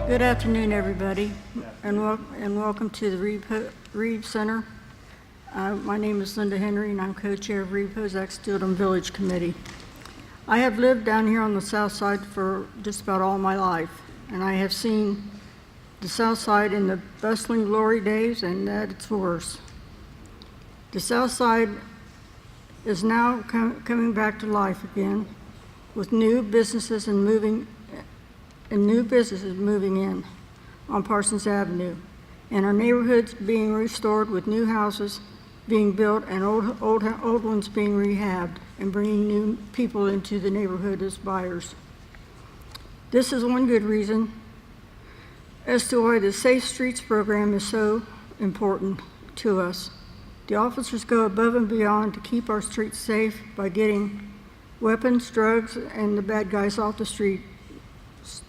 Good afternoon, everybody, and welcome to the Reeb Center. My name is Linda Henry, and I'm co-chair of Reeb Hosek Steeldom Village Committee. I have lived down here on the south side for just about all my life, and I have seen the south side in the bustling glory days and at its worst. The south side is now coming back to life again with new businesses moving in on Parsons Avenue, and our neighborhoods being restored with new houses being built and old ones being rehabbed and bringing new people into the neighborhood as buyers. This is one good reason as to why the Safe Streets program is so important to us. The officers go above and beyond to keep our streets safe by getting weapons, drugs, and the bad guys off the street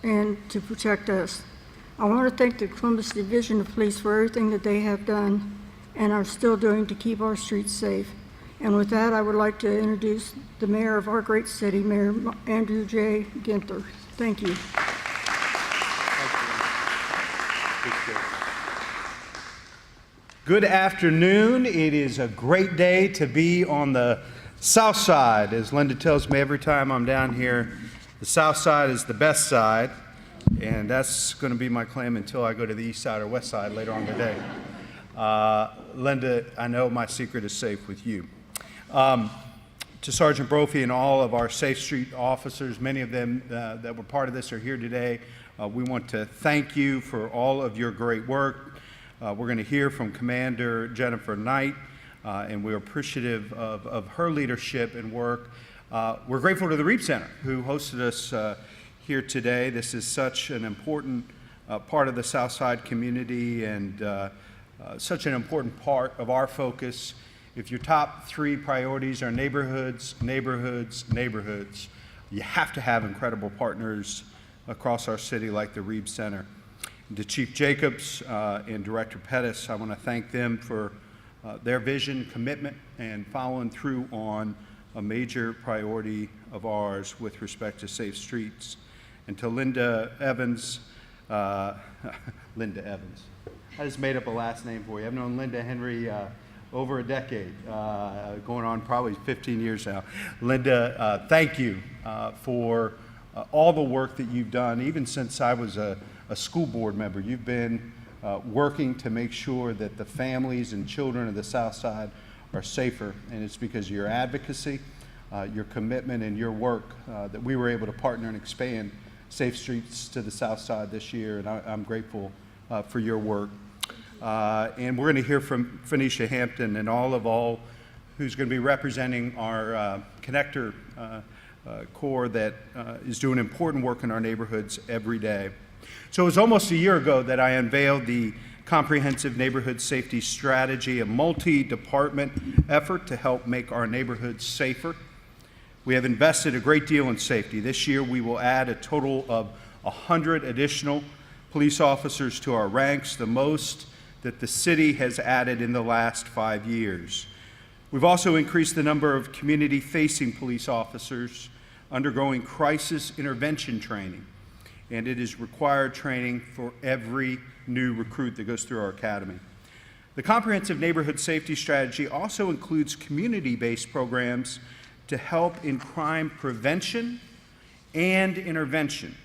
and to protect us. I want to thank the Columbus Division of Police for everything that they have done and are still doing to keep our streets safe. And with that, I would like to introduce the mayor of our great city, Mayor Andrew J. Ginther. Thank you. Good afternoon. It is a great day to be on the south side. As Linda tells me every time I'm down here, the south side is the best side, and that's going to be my claim until I go to the east side or west side later on today. Linda, I know my secret is safe with you. To Sergeant Brophy and all of our Safe Street officers, many of them that were part of this are here today. We want to thank you for all of your great work. We're going to hear from Commander Jennifer Knight, and we're appreciative of her leadership and work. We're grateful to the Reeb Center, who hosted us here today. This is such an important part of the Southside community and such an important part of our focus. If your top three priorities are neighborhoods, neighborhoods, neighborhoods, you have to have incredible partners across our city like the Reeb Center. To Chief Jacobs and Director Pettis, I want to thank them for their vision, commitment, and following through on a major priority of ours with respect to safe streets. And to Linda Evans, Linda Evans. I just made up a last name for you. I've known Linda Henry over a decade, going on probably 15 years now. Linda, thank you for all the work that you've done, even since I was a school board member. You've been working to make sure that the families and children of the South Side are safer, and it's because of your advocacy, your commitment, and your work that we were able to partner and expand Safe Streets to the South Side this year, and I'm grateful for your work. And we're going to hear from Phoenicia Hampton and all who's going to be representing our connector corps that is doing important work in our neighborhoods every day. So it was almost a year ago that I unveiled the Comprehensive Neighborhood Safety Strategy, a multi-department effort to help make our neighborhoods safer. We have invested a great deal in safety. This year we will add a total of 100 additional police officers to our ranks, the most that the city has added in the last 5 years. We've also increased the number of community-facing police officers undergoing crisis intervention training, and it is required training for every new recruit that goes through our academy. The Comprehensive Neighborhood Safety Strategy also includes community-based programs to help in crime prevention and intervention,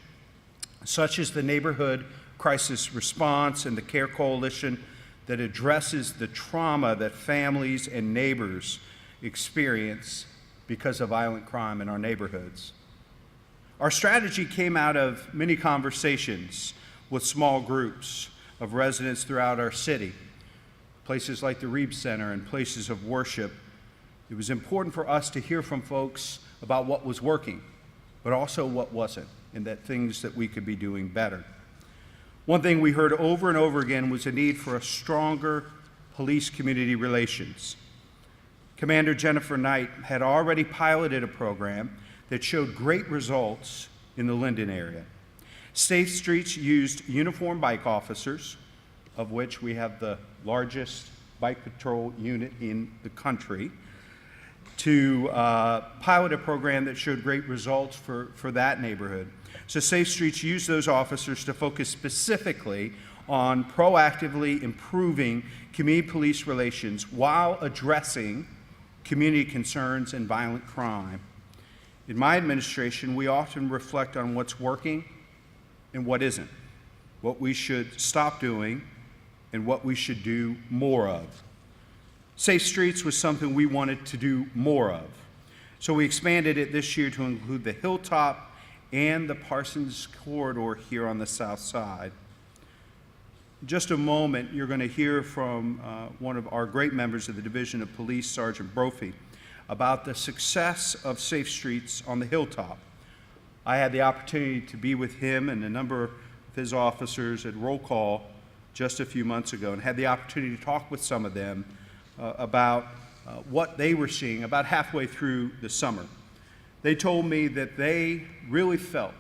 such as the Neighborhood Crisis Response and the CARE Coalition that addresses the trauma that families and neighbors experience because of violent crime in our neighborhoods. Our strategy came out of many conversations with small groups of residents throughout our city, places like the Reeb Center and places of worship. It was important for us to hear from folks about what was working, but also what wasn't, and that things that we could be doing better. One thing we heard over and over again was a need for a stronger police-community relations. Commander Jennifer Knight had already piloted a program that showed great results in the Linden area. Safe Streets used uniformed bike officers, of which we have the largest bike patrol unit in the country, to pilot a program that showed great results for that neighborhood. So Safe Streets used those officers to focus specifically on proactively improving community police relations while addressing community concerns and violent crime. In my administration, we often reflect on what's working and what isn't, what we should stop doing and what we should do more of. Safe Streets was something we wanted to do more of. So we expanded it this year to include the Hilltop and the Parsons corridor here on the south side. In just a moment, you're going to hear from one of our great members of the Division of Police, Sergeant Brophy, about the success of Safe Streets on the Hilltop. I had the opportunity to be with him and a number of his officers at roll call just a few months ago and had the opportunity to talk with some of them about what they were seeing about halfway through the summer. They told me that they really felt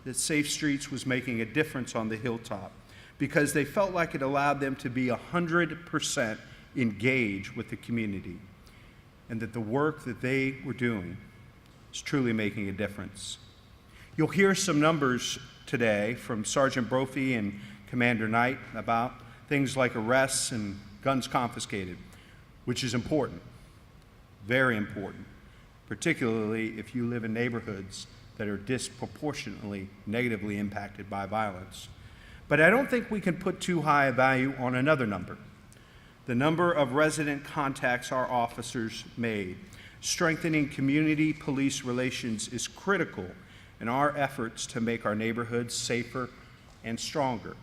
that Safe Streets was making a difference on the Hilltop because they felt like it allowed them to be 100% engaged with the community and that the work that they were doing is truly making a difference. You'll hear some numbers today from Sergeant Brophy and Commander Knight about things like arrests and guns confiscated, which is important, very important, particularly if you live in neighborhoods that are disproportionately negatively impacted by violence. But I don't think we can put too high a value on another number, the number of resident contacts our officers made. Strengthening community police relations is critical in our efforts to make our neighborhoods safer and stronger.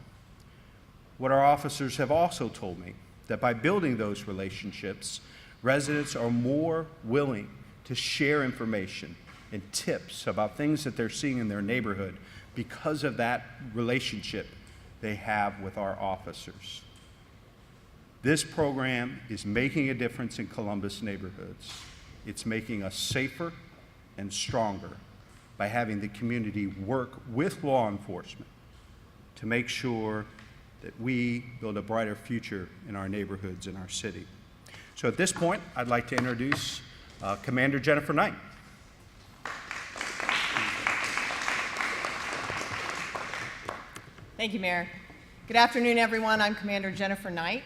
What our officers have also told me, that by building those relationships, residents are more willing to share information and tips about things that they're seeing in their neighborhood because of that relationship they have with our officers. This program is making a difference in Columbus neighborhoods. It's making us safer and stronger by having the community work with law enforcement to make sure that we build a brighter future in our neighborhoods in our city. So at this point, I'd like to introduce Commander Jennifer Knight. Thank you, Mayor. Good afternoon, everyone. I'm Commander Jennifer Knight.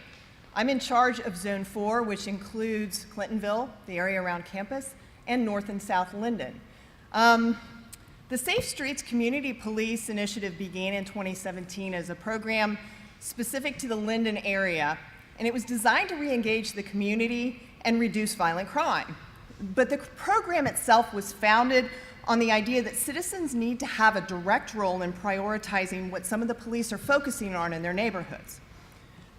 I'm in charge of Zone 4, which includes Clintonville, the area around campus, and North and South Linden. The Safe Streets Community Police Initiative began in 2017 as a program specific to the Linden area, and it was designed to re-engage the community and reduce violent crime. But the program itself was founded on the idea that citizens need to have a direct role in prioritizing what some of the police are focusing on in their neighborhoods.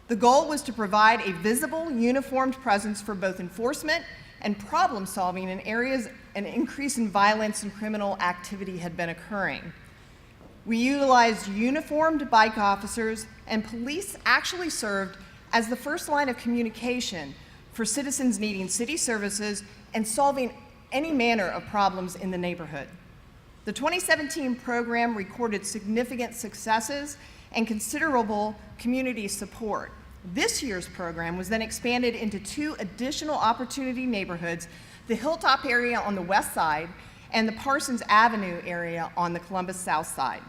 The goal was to provide a visible, uniformed presence for both enforcement and problem solving in areas an increase in violence and criminal activity had been occurring. We utilized uniformed bike officers, and police actually served as the first line of communication for citizens needing city services and solving any manner of problems in the neighborhood. The 2017 program recorded significant successes and considerable community support. This year's program was then expanded into 2 additional opportunity neighborhoods, the Hilltop area on the west side and the Parsons Avenue area on the Columbus south side.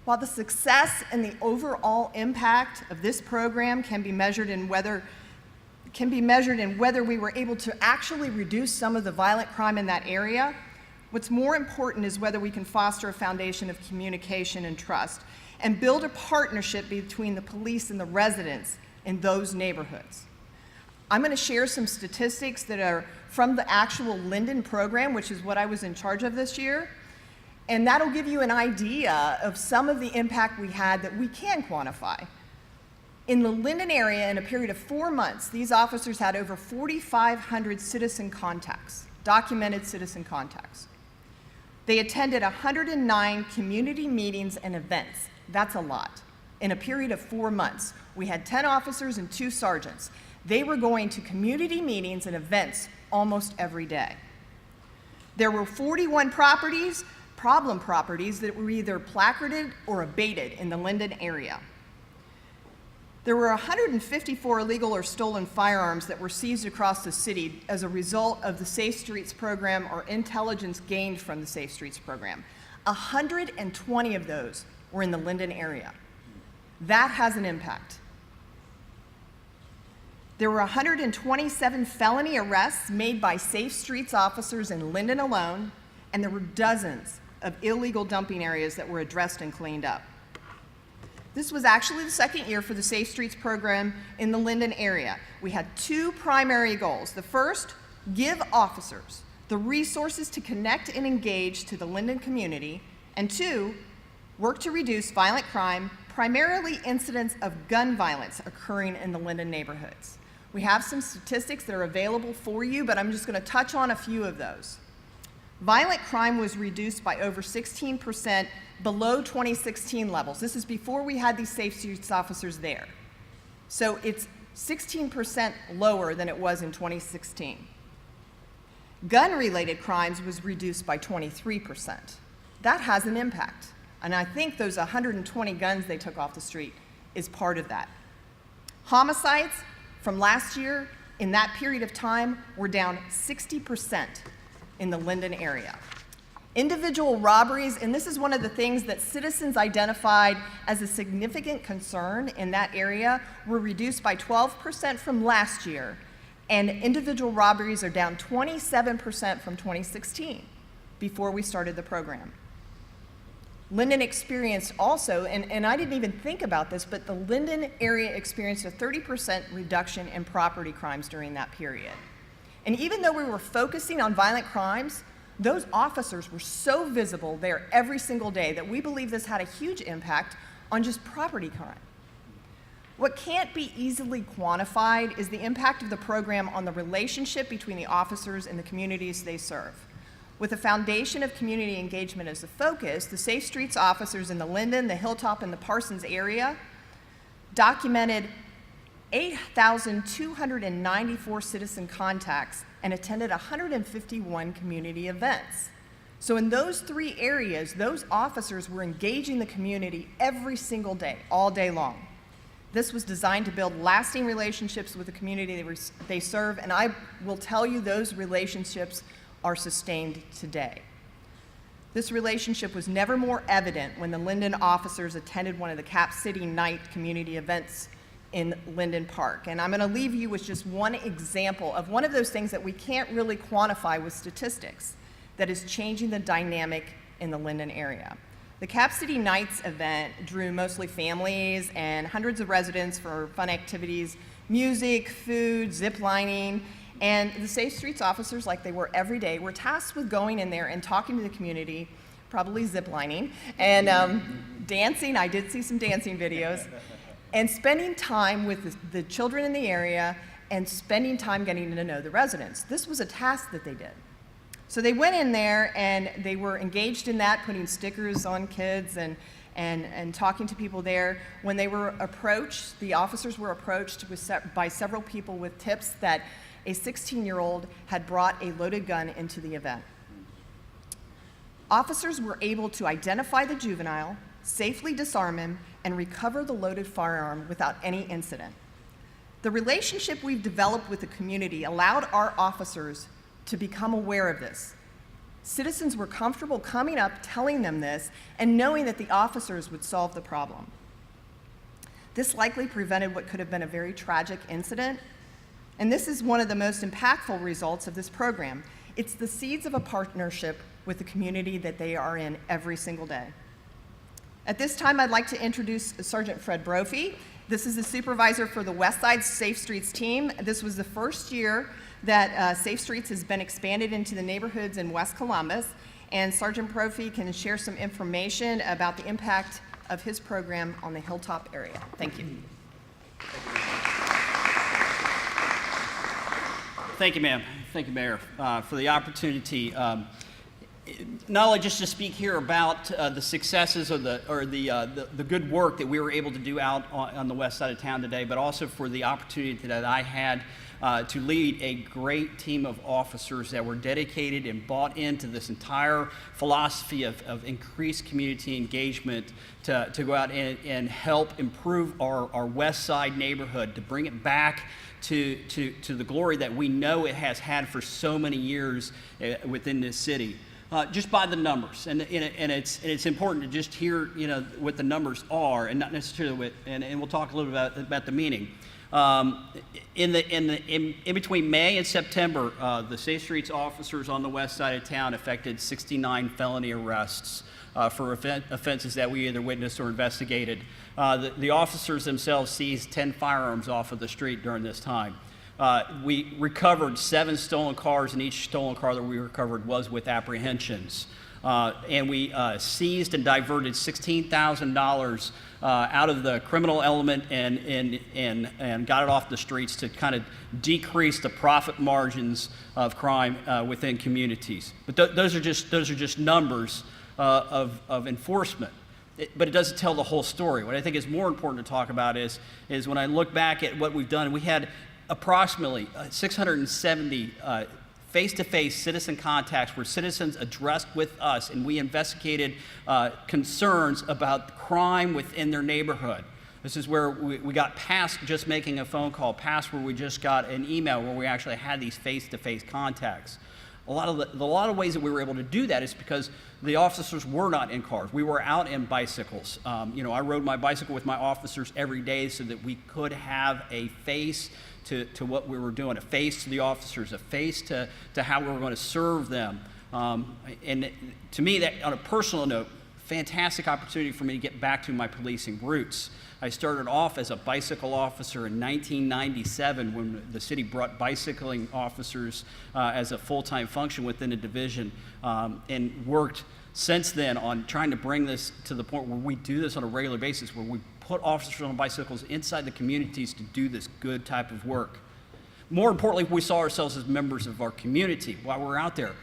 While the success and the overall impact of this program can be measured in whether we were able to actually reduce some of the violent crime in that area, what's more important is whether we can foster a foundation of communication and trust and build a partnership between the police and the residents in those neighborhoods. I'm going to share some statistics that are from the actual Linden program, which is what I was in charge of this year, and that'll give you an idea of some of the impact we had that we can quantify. In the Linden area, in a period of 4 months, these officers had over 4,500 citizen contacts, documented citizen contacts. They attended 109 community meetings and events. That's a lot. In a period of 4 months, we had 10 officers and 2 sergeants. They were going to community meetings and events almost every day. There were 41 problem properties that were either placarded or abated in the Linden area. There were 154 illegal or stolen firearms that were seized across the city as a result of the Safe Streets program or intelligence gained from the Safe Streets program. 120 of those were in the Linden area. That has an impact. There were 127 felony arrests made by Safe Streets officers in Linden alone, and there were dozens of illegal dumping areas that were addressed and cleaned up. This was actually the second year for the Safe Streets program in the Linden area. We had two primary goals. The first, give officers the resources to connect and engage to the Linden community, and two, work to reduce violent crime, primarily incidents of gun violence occurring in the Linden neighborhoods. We have some statistics that are available for you, but I'm just going to touch on a few of those. Violent crime was reduced by over 16% below 2016 levels. This is before we had these Safe Streets officers there. So it's 16% lower than it was in 2016. Gun-related crimes was reduced by 23%. That has an impact. And I think those 120 guns they took off the street is part of that. Homicides from last year in that period of time were down 60% in the Linden area. Individual robberies, and this is one of the things that citizens identified as a significant concern in that area, were reduced by 12% from last year, and individual robberies are down 27% from 2016, before we started the program. Linden experienced also, and I didn't even think about this, but the Linden area experienced a 30% reduction in property crimes during that period. And even though we were focusing on violent crimes, those officers were so visible there every single day that we believe this had a huge impact on just property crime. What can't be easily quantified is the impact of the program on the relationship between the officers and the communities they serve. With a foundation of community engagement as the focus, the Safe Streets officers in the Linden, the Hilltop, and the Parsons area documented 8,294 citizen contacts and attended 151 community events. So in those three areas, those officers were engaging the community every single day, all day long. This was designed to build lasting relationships with the community they serve, and I will tell you those relationships are sustained today. This relationship was never more evident when the Linden officers attended one of the Cap City Night community events in Linden Park. And I'm going to leave you with just one example of one of those things that we can't really quantify with statistics that is changing the dynamic in the Linden area. The Cap City Nights event drew mostly families and hundreds of residents for fun activities, music, food, zip lining, and the Safe Streets officers, like they were every day, were tasked with going in there and talking to the community, probably zip lining, and dancing. I did see some dancing videos. And spending time with the children in the area and spending time getting to know the residents. This was a task that they did. So they went in there and they were engaged in that, putting stickers on kids and talking to people there. When they were approached, the officers were approached by several people with tips that a 16-year-old had brought a loaded gun into the event. Officers were able to identify the juvenile, safely disarm him, and recover the loaded firearm without any incident. The relationship we've developed with the community allowed our officers to become aware of this. Citizens were comfortable coming up, telling them this, and knowing that the officers would solve the problem. This likely prevented what could have been a very tragic incident, and this is one of the most impactful results of this program. It's the seeds of a partnership with the community that they are in every single day. At this time, I'd like to introduce Sergeant Fred Brophy. This is the supervisor for the West Side Safe Streets team. This was the first year that Safe Streets has been expanded into the neighborhoods in West Columbus, and Sergeant Brophy can share some information about the impact of his program on the Hilltop area. Thank you. Thank you, ma'am. Thank you, Mayor, for the opportunity. not only just to speak here about the successes or the good work that we were able to do out on the west side of town today, but also for the opportunity that I had to lead a great team of officers that were dedicated and bought into this entire philosophy of increased community engagement to go out and help improve our west side neighborhood, to bring it back to the glory that we know it has had for so many years within this city. Just by the numbers, and it's important to just hear what the numbers are, and not necessarily what, and we'll talk a little bit about the meaning. In between May and September, the Safe Streets officers on the west side of town effected 69 felony arrests for offenses that we either witnessed or investigated. The officers themselves seized 10 firearms off of the street during this time. We recovered 7 stolen cars, and each stolen car that we recovered was with apprehensions. And we seized and diverted $16,000 out of the criminal element and got it off the streets to kind of decrease the profit margins of crime within communities. But those are just numbers of enforcement. But it doesn't tell the whole story. What I think is more important to talk about is when I look back at what we've done, we had approximately 670 face-to-face citizen contacts where citizens addressed with us, and we investigated concerns about crime within their neighborhood. This is where we got past just making a phone call, past where we just got an email, where we actually had these face-to-face contacts. A lot of ways that we were able to do that is because the officers were not in cars. We were out in bicycles. I rode my bicycle with my officers every day so that we could have a face to what we were doing, a face to the officers, a face to how we were going to serve them. And to me, that on a personal note, fantastic opportunity for me to get back to my policing roots. I started off as a bicycle officer in 1997 when the city brought bicycling officers as a full-time function within a division, and worked since then on trying to bring this to the point where we do this on a regular basis, where we put officers on bicycles inside the communities to do this good type of work. More importantly, we saw ourselves as members of our community while we were out there.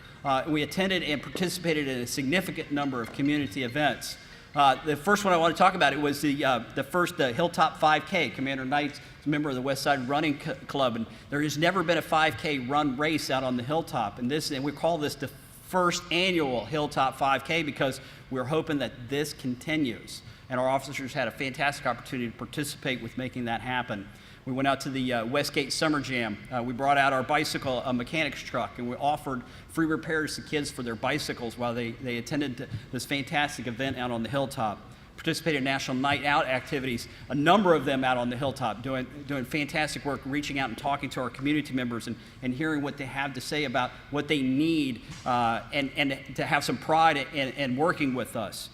We attended and participated in a significant number of community events. The first one I want to talk about, it was the first Hilltop 5K. Commander Knight's a member of the West Side Running Club, and there has never been a 5K run race out on the Hilltop. And we call this the first annual Hilltop 5K because we're hoping that this continues. And our officers had a fantastic opportunity to participate with making that happen. We went out to the Westgate Summer Jam. We brought out our bicycle, a mechanics truck, and we offered free repairs to kids for their bicycles while they attended this fantastic event out on the Hilltop. Participated in National Night Out activities, a number of them out on the Hilltop, doing fantastic work, reaching out and talking to our community members and hearing what they have to say about what they need and to have some pride in working with us.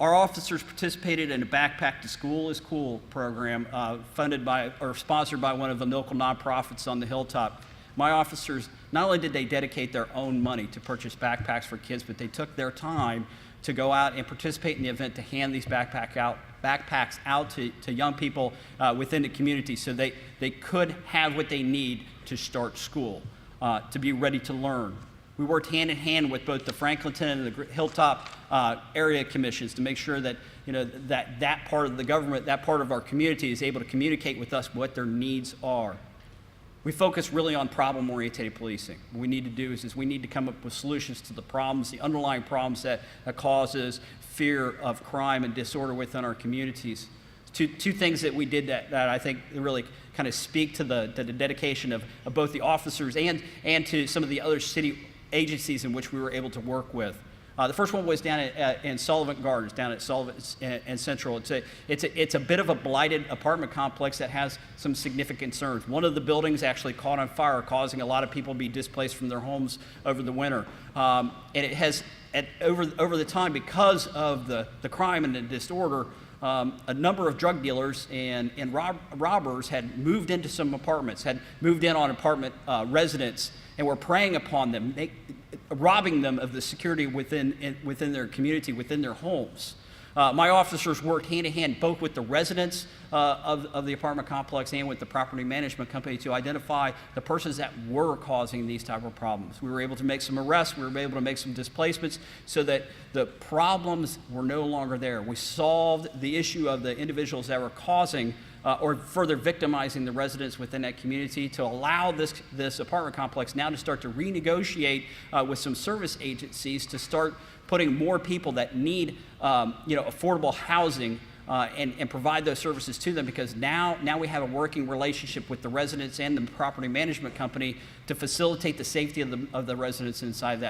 Our officers participated in a Backpack to School is Cool program funded by or sponsored by one of the local nonprofits on the Hilltop. My officers, not only did they dedicate their own money to purchase backpacks for kids, but they took their time to go out and participate in the event to hand these backpacks out to young people within the community so they could have what they need to start school, to be ready to learn. We worked hand in hand with both the Franklinton and the Hilltop area commissions to make sure that that part of the government, that part of our community is able to communicate with us what their needs are. We focus really on problem-oriented policing. What we need to do is we need to come up with solutions to the problems, the underlying problems that causes fear of crime and disorder within our communities. Two things that we did that I think really kind of speak to the dedication of both the officers and to some of the other city agencies in which we were able to work with. The first one was down in Sullivan Gardens, down at Sullivan and Central. It's a bit of a blighted apartment complex that has some significant concerns. One of the buildings actually caught on fire, causing a lot of people to be displaced from their homes over the winter. And it has, over the time, because of the crime and the disorder, a number of drug dealers and robbers had moved into some apartments, had moved in on apartment residents, and were preying upon them, robbing them of the security within their community, within their homes. My officers worked hand in hand both with the residents of the apartment complex and with the property management company to identify the persons that were causing these type of problems. We were able to make some arrests, we were able to make some displacements so that the problems were no longer there. We solved the issue of the individuals that were causing or further victimizing the residents within that community to allow this apartment complex now to start to renegotiate with some service agencies to start putting more people that need affordable housing and provide those services to them, because now we have a working relationship with the residents and the property management company to facilitate the safety of the residents inside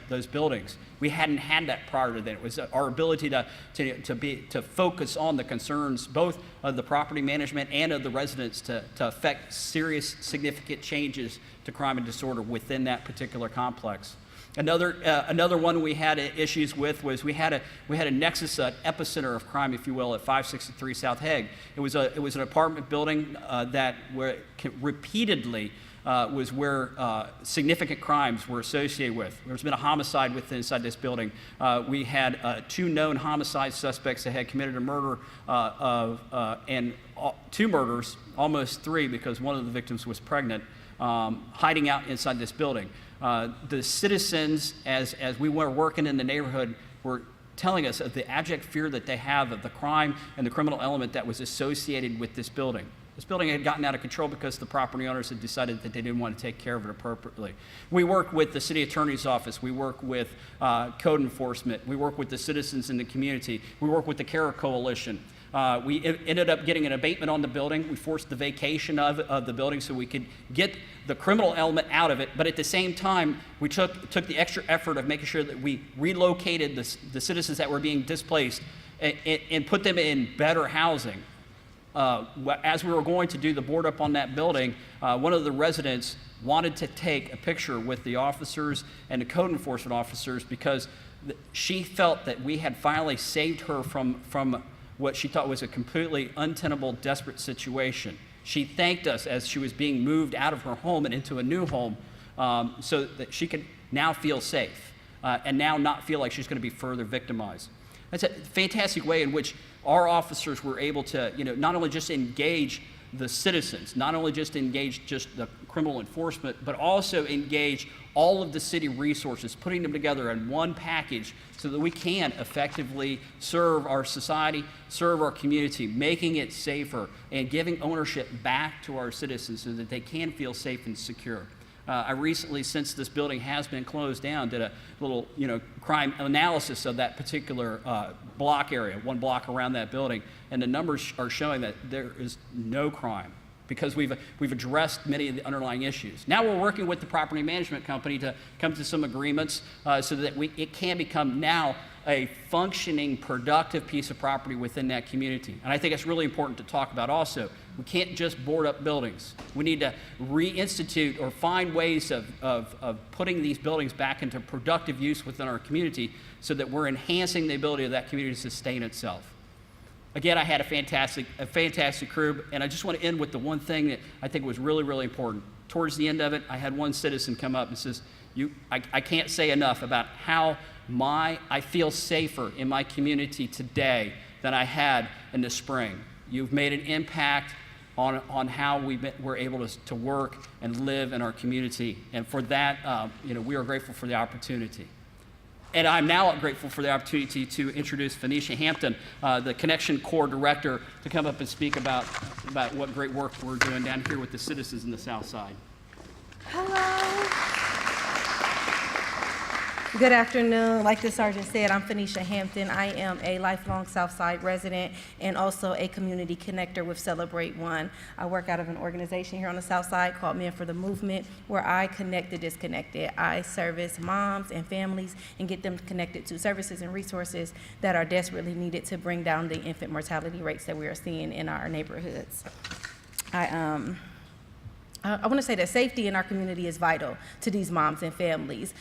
those buildings. We hadn't had that prior to that. It was our ability to focus on the concerns both of the property management and of the residents to affect serious, significant changes to crime and disorder within that particular complex. Another one we had issues with was we had a nexus, an epicenter of crime, if you will, at 563 South Hague. It was an apartment building that repeatedly was where significant crimes were associated with. There's been a homicide inside this building. We had 2 known homicide suspects that had committed a murder and 2 murders, almost 3 because one of the victims was pregnant, hiding out inside this building. The citizens, as we were working in the neighborhood, were telling us of the abject fear that they have of the crime and the criminal element that was associated with this building. This building had gotten out of control because the property owners had decided that they didn't want to take care of it appropriately. We work with the city attorney's office. We work with code enforcement. We work with the citizens in the community. We work with the CARE Coalition. We ended up getting an abatement on the building. We forced the vacation of the building so we could get the criminal element out of it. But at the same time, we took the extra effort of making sure that we relocated the citizens that were being displaced and put them in better housing. As we were going to do the board up on that building, one of the residents wanted to take a picture with the officers and the code enforcement officers because she felt that we had finally saved her from what she thought was a completely untenable, desperate situation. She thanked us as she was being moved out of her home and into a new home so that she could now feel safe and now not feel like she's going to be further victimized. That's a fantastic way in which our officers were able to, not only just engage the citizens, not only just engage just the criminal enforcement, but also engage all of the city resources, putting them together in one package so that we can effectively serve our society, serve our community, making it safer and giving ownership back to our citizens so that they can feel safe and secure. I recently, since this building has been closed down, did a little, crime analysis of that particular block area, 1 block around that building, and the numbers are showing that there is no crime because we've addressed many of the underlying issues. Now we're working with the property management company to come to some agreements so that it can become now a functioning, productive piece of property within that community. And I think it's really important to talk about also. We can't just board up buildings. We need to reinstitute or find ways of putting these buildings back into productive use within our community so that we're enhancing the ability of that community to sustain itself. Again, I had a fantastic crew, and I just want to end with the one thing that I think was really, really important. Towards the end of it, I had one citizen come up and says, I can't say enough about how I feel safer in my community today than I had in the spring. You've made an impact on how we're able to work and live in our community. And for that, we are grateful for the opportunity. And I'm now grateful for the opportunity to introduce Phoenicia Hampton, the Connection Corps Director, to come up and speak about what great work we're doing down here with the citizens in the South Side. Hello. Good afternoon. Like the sergeant said, I'm Phoenicia Hampton. I am a lifelong Southside resident and also a community connector with Celebrate One. I work out of an organization here on the South Side called Men for the Movement, where I connect the disconnected. I service moms and families and get them connected to services and resources that are desperately needed to bring down the infant mortality rates that we are seeing in our neighborhoods. I want to say that safety in our community is vital to these moms and families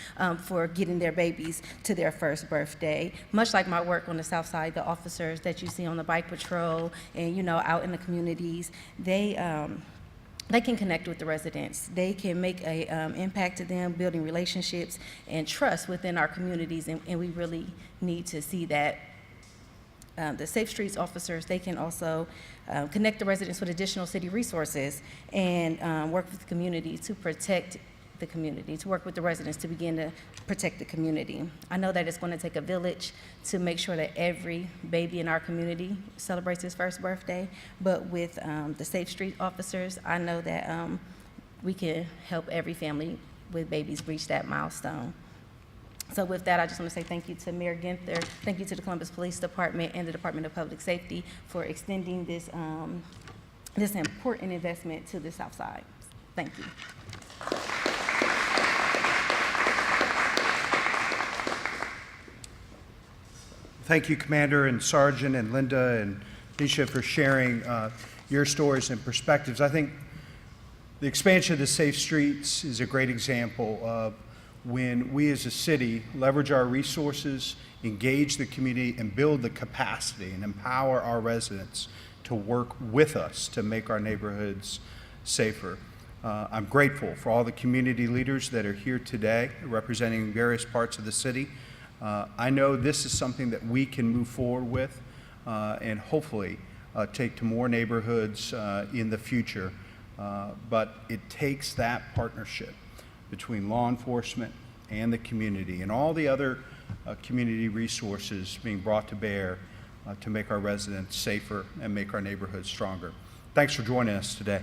for getting their babies to their first birthday. Much like my work on the South Side, the officers that you see on the bike patrol and out in the communities, they can connect with the residents. They can make an impact to them, building relationships and trust within our communities, and we really need to see that the Safe Streets officers, they can also connect the residents with additional city resources and work with the community to protect the community, to work with the residents to begin to protect the community. I know that it's going to take a village to make sure that every baby in our community celebrates his first birthday, but with the Safe Street officers, I know that we can help every family with babies reach that milestone. So with that, I just want to say thank you to Mayor Ginther, thank you to the Columbus Police Department and the Department of Public Safety for extending this, this important investment to the South Side. Thank you. Thank you, Commander and Sergeant and Linda and Nisha for sharing your stories and perspectives. I think the expansion of the Safe Streets is a great example of when we as a city leverage our resources, engage the community, and build the capacity and empower our residents to work with us to make our neighborhoods safer. I'm grateful for all the community leaders that are here today representing various parts of the city. I know this is something that we can move forward with and hopefully take to more neighborhoods in the future. But it takes that partnership between law enforcement and the community and all the other community resources being brought to bear to make our residents safer and make our neighborhoods stronger. Thanks for joining us today.